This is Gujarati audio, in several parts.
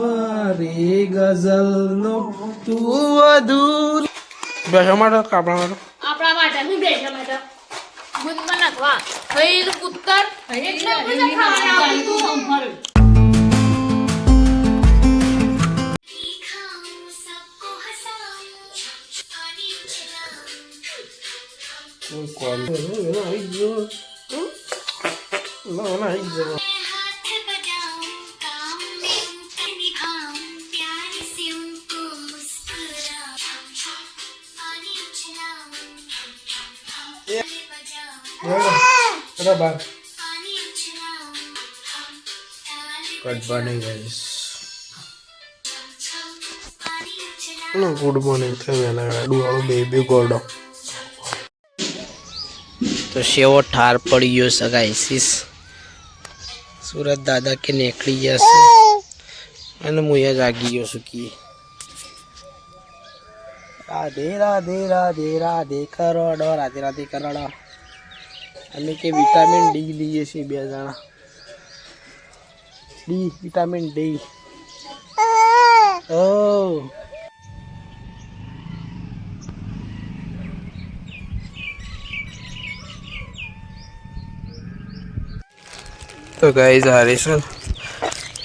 મારી ગઝલનો તું અધૂર બેસવા માટે આપણા માટે હું બેસવા માટે ગુદમાં નાખવા ખઈલ કુત્તર એટલે પૂજા ખાવાના આવતું કોલ આવી ગયો આવી ગયો બરાબર good morning guys good morning થયેલા ગાડુવાળું બેબી ગોડો તો સેવો ઠાર પડી ગયો છે ગાઈસ સુરત દાદા કે નીકળી ગયા છે અને હું એ જાગી ગયો છું કે રાધે રાધે રાધે રાધે કરોડો રાધે રાધે કરોડો અમે કે વિટામિન ડી લઈએ છીએ બે જણા ડી વિટામિન ડી ઓ તો ગાઈઝ આ છે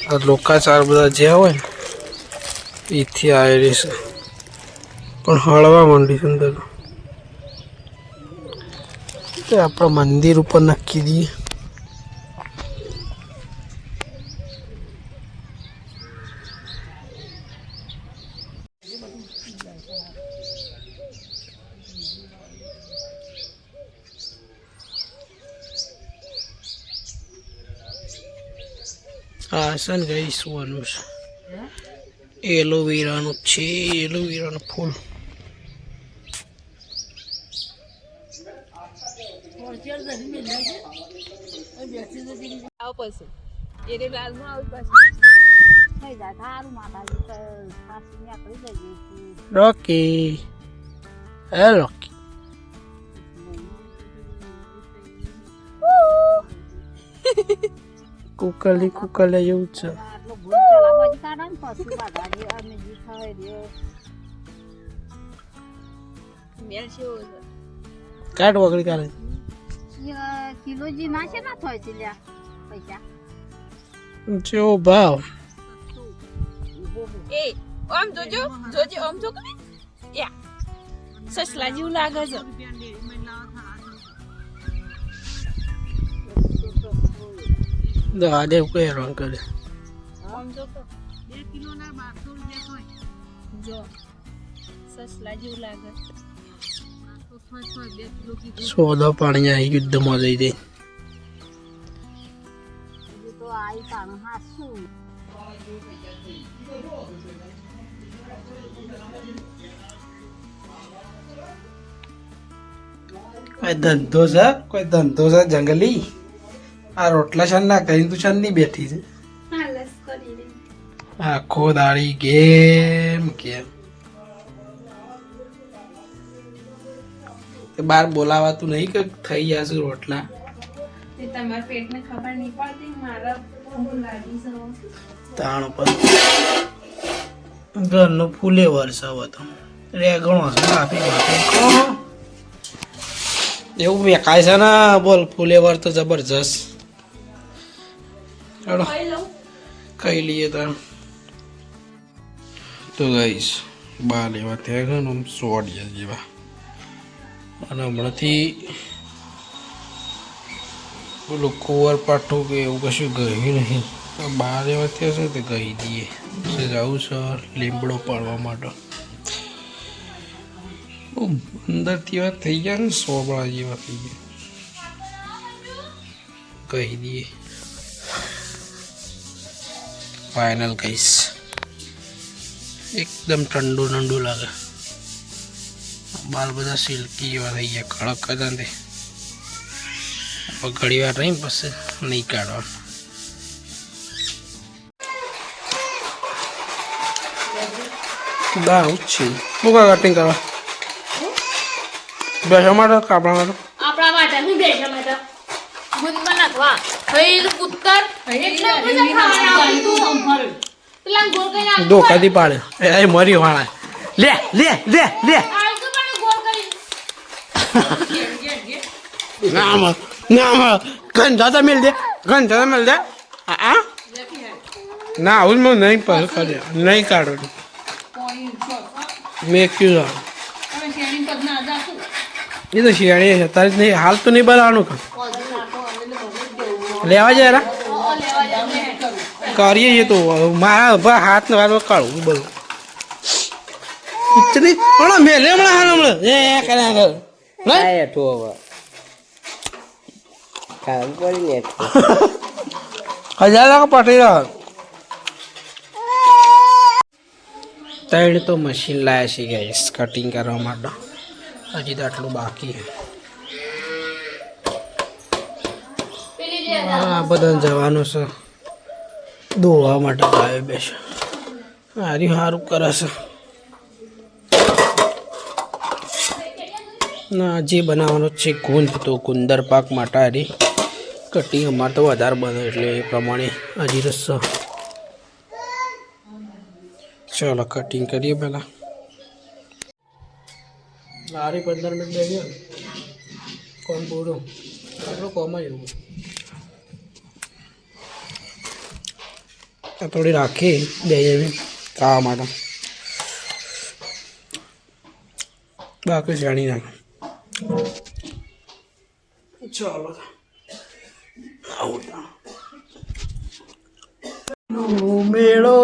આ લોકાચાર બધા જ્યાં હોય ને એથી આવેલી છે પણ હળવા માંડી છે અંદર તો આપણા મંદિર ઉપર નક્કી દઈએ આ છે ને ગઈ સુવાનું છે એલોવેરાનું છે એલોવેરાનું ફૂલ રોકી હે રોકી કુકલી કુકલી એવું છે કાઢ વગડી કાઢે કિલોજી ના છે ના થાય છે લ્યા પૈસા જો ભાવ એ આમ જોજો જોજે આમ જો કે યા સસલા જેવું લાગે છે દવા દેવ કોઈ હેરાન કરે આમ જો તો 2 કિલો ના 1200 રૂપિયા થાય જો સસલા જેવું લાગે સોદા પાણી આવી યુદ્ધમાં જઈ દે તો આઈ પાણ હાસુ કોઈ ધંધો છે જંગલી આ રોટલા છન ના કરી તું છન ની બેઠી છે આખો દાડી ગેમ ગેમ બાર બોલાવાતું નહીં કે થઈ જશે રોટલા તમારા પેટને ખબર નહીં પડતી મારા તાણ પર ઘરનું ફૂલે વરસાવ હતો રેગણો છે કાપી એવું વેકાય છે ને બોલ ફૂલેવર તો જબરજસ્ત કઈ લઈએ તાર તો ગાઈસ બાર લેવા ત્યાં ગયા ને આમ સોડિયા જેવા અને હમણાંથી પેલું કુંવર પાઠું કે એવું કશું ગયું નહીં બહાર એવા થયા છે તે ગઈ દઈએ જવું છે લીમડો પાડવા માટે અંદરથી વાત થઈ ગયા ને સોબળા જેવા થઈ ગયા કહી દઈએ ફાઇનલ કહીશ એકદમ ઠંડુ ઠંડુ લાગે બાલ બધા સિલ્કી જેવા થઈ ગયા કડક હતા ને ઘડી વાર રહી પછી નહીં કાઢવાનું દા છે મૂકા કટિંગ કરવા બેસવા માટે આપણા માટે આપણા માટે હું બેસવા માટે ગુદમાં નાખવા ખઈલ કુત્તર એટલે પૂજા ખાવાના આવતું પેલા ગોળ કરીને આલતું ધોકાથી પાડે એ મરી વાળા લે લે લે લે આલતું પણ ગોળ કરીને. ના ઘન દાદા મેલ દે આ ના આવું મેં નહીં નહીં કાઢો મેં ક્યું એ તો શિયાળી છે તારે નહીં હાલ તો નહીં બનાવવાનું લેવા જાય રા કરીએ છીએ તો મારા હાથ ને વાળો કાઢું બધું ઉચરી હમણાં મેલે હમણાં એ કર્યા કર હજાર પટી રહ્યો ત્રણ તો મશીન લાયા છે ગેસ કટિંગ કરવા માટે હજી તો આટલું બાકી આ બધા જવાનું છે દોવા માટે લાવે બેસ હારી સારું કરે છે ના જે બનાવવાનો છે ગુંદ તો ગુંદર પાક માટે હારી કટિંગ અમારે તો વધારે બને એટલે એ પ્રમાણે હજી રસ ચાલો કટિંગ કરીએ પહેલાં સારી 15 મિનિટ બેસીએ કોમ પૂરું આપણું કોમ જ એવું થોડી રાખી દઈએ ખાવા માટે બાકી જાણી નાખ ચાલો મેળો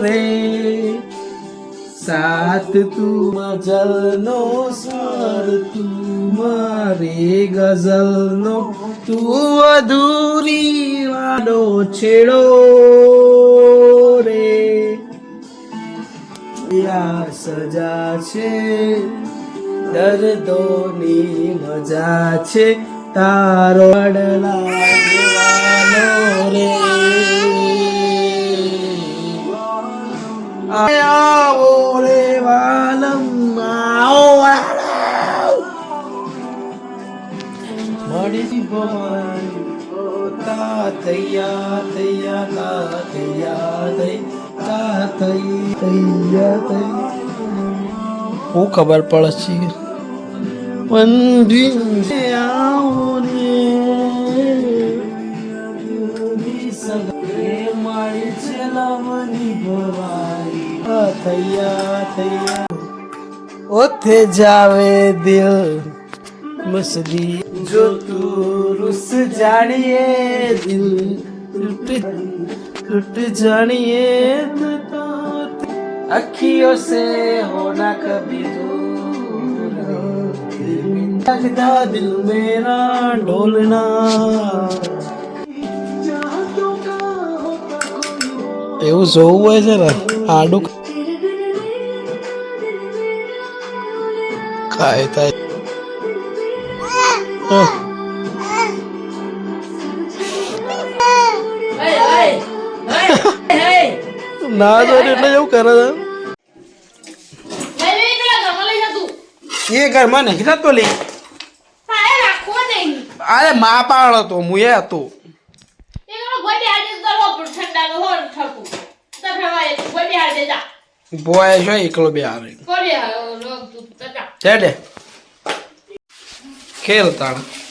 રે સાત તું મજલનો સ્વર તું મારે ગઝલનો તું અધૂરી વાડો છેડો રે યા સજા છે દર્દોની મજા છે તારો અડલા રે આવો રે વાલમ આવો મળી ભવાઈ તૈયા તૈયા તૈયા તૈયા હું ખબર પડે છે પંડી આવો રે મારી છે લવની ભવાઈ થૈયા ઓથે જાવે દિલ મસદી જો તું રૂસ જાણીએ દિલ टूट जानिए तो अखियों से होना कभी दूर लगता दिल मेरा ढोलना એવું જોવું હોય છે ને આડું કાય થાય ના તો એટલે એવું કરે છે એ ઘરમાં નહીં થતો લે અરે મા પાડો તો હું એ હતો બોય છો એકલો બે આવે ખેલ તાણ